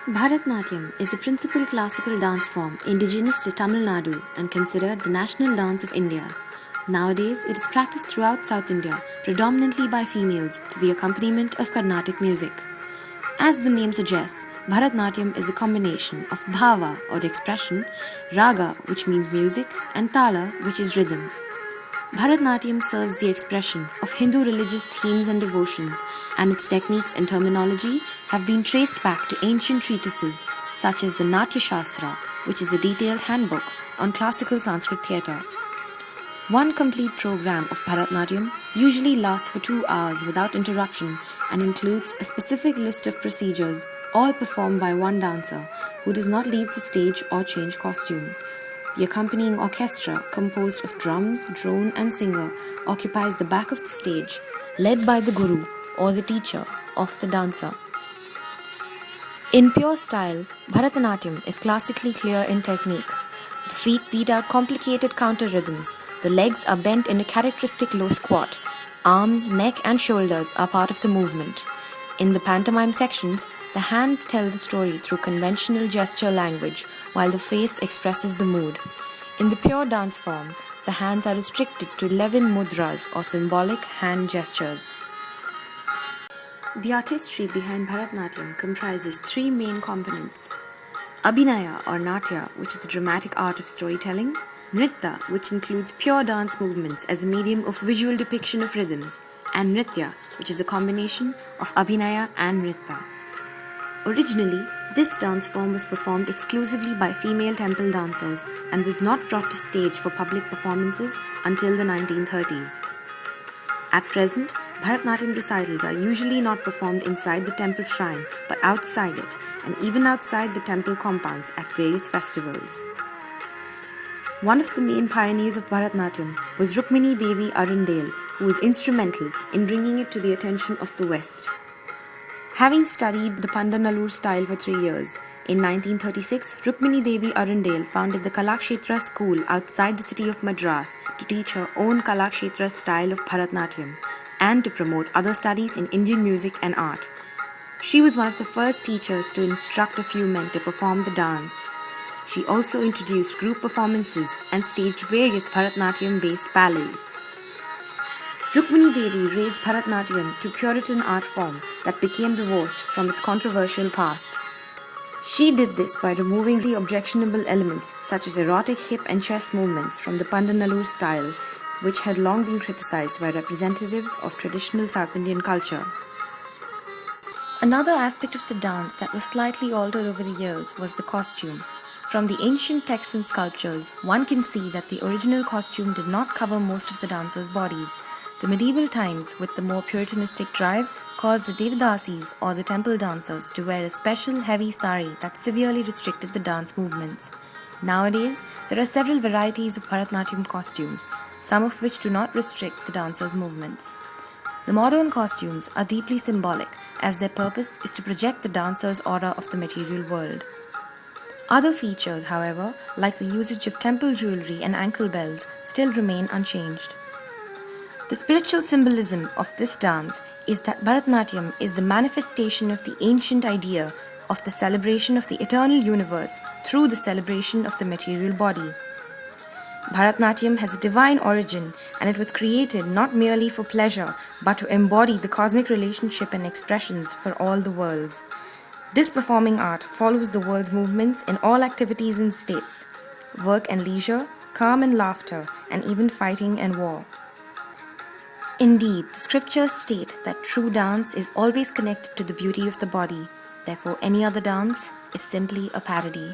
Bharatanatyam is the principal classical dance form indigenous to Tamil Nadu and considered the national dance of India. Nowadays, it is practiced throughout South India, predominantly by females, to the accompaniment of Carnatic music. As the name suggests, Bharatanatyam is a combination of bhava or expression, raga which means music, and tala which is rhythm. Bharatanatyam serves the expression of Hindu religious themes and devotions, and its techniques and terminology have been traced back to ancient treatises such as the Natya Shastra, which is a detailed handbook on classical Sanskrit theatre. One complete program of Bharatanatyam usually lasts for 2 hours without interruption and includes a specific list of procedures, all performed by one dancer who does not leave the stage or change costume. The accompanying orchestra, composed of drums, drone, and singer, occupies the back of the stage, led by the guru or the teacher of the dancer. In pure style, Bharatanatyam is classically clear in technique. The feet beat out complicated counter rhythms. The legs are bent in a characteristic low squat. Arms, neck, and shoulders are part of the movement. In the pantomime sections, the hands tell the story through conventional gesture language, while the face expresses the mood. In the pure dance form, the hands are restricted to 11 mudras or symbolic hand gestures. The artistry behind Bharatanatyam comprises 3 main components: Abhinaya or Natya, which is the dramatic art of storytelling; Nritya, which includes pure dance movements as a medium of visual depiction of rhythms; and Nritya, which is a combination of Abhinaya and Nritya. Originally, this dance form was performed exclusively by female temple dancers and was not brought to stage for public performances until the 1930s. At present, Bharatanatyam recitals are usually not performed inside the temple shrine but outside it, and even outside the temple compounds at various festivals. One of the main pioneers of Bharatanatyam was Rukmini Devi Arundale, who was instrumental in bringing it to the attention of the West. Having studied the Pandanallur style for 3 years, in 1936, Rukmini Devi Arundale founded the Kalakshetra school outside the city of Madras to teach her own Kalakshetra style of Bharatanatyam and to promote other studies in Indian music and art. She was one of the first teachers to instruct a few men to perform the dance. She also introduced group performances and staged various Bharatanatyam-based ballets. Rukmini Devi raised Bharatanatyam to Puritan art form that became divorced from its controversial past. She did this by removing the objectionable elements such as erotic hip and chest movements from the Pandanallur style, which had long been criticized by representatives of traditional South Indian culture. Another aspect of the dance that was slightly altered over the years was the costume. From the ancient texts and sculptures, one can see that the original costume did not cover most of the dancers' bodies. The medieval times, with the more puritanistic drive, caused the Devadasis or the temple dancers to wear a special heavy sari that severely restricted the dance movements. Nowadays, there are several varieties of Bharatanatyam costumes, some of which do not restrict the dancers' movements. The modern costumes are deeply symbolic, as their purpose is to project the dancer's aura of the material world. Other features, however, like the usage of temple jewelry and ankle bells, still remain unchanged. The spiritual symbolism of this dance is that Bharatanatyam is the manifestation of the ancient idea of the celebration of the eternal universe through the celebration of the material body. Bharatanatyam has a divine origin, and it was created not merely for pleasure but to embody the cosmic relationship and expressions for all the worlds. This performing art follows the world's movements in all activities and states: work and leisure, calm and laughter, and even fighting and war. Indeed, the scriptures state that true dance is always connected to the beauty of the body. Therefore, any other dance is simply a parody.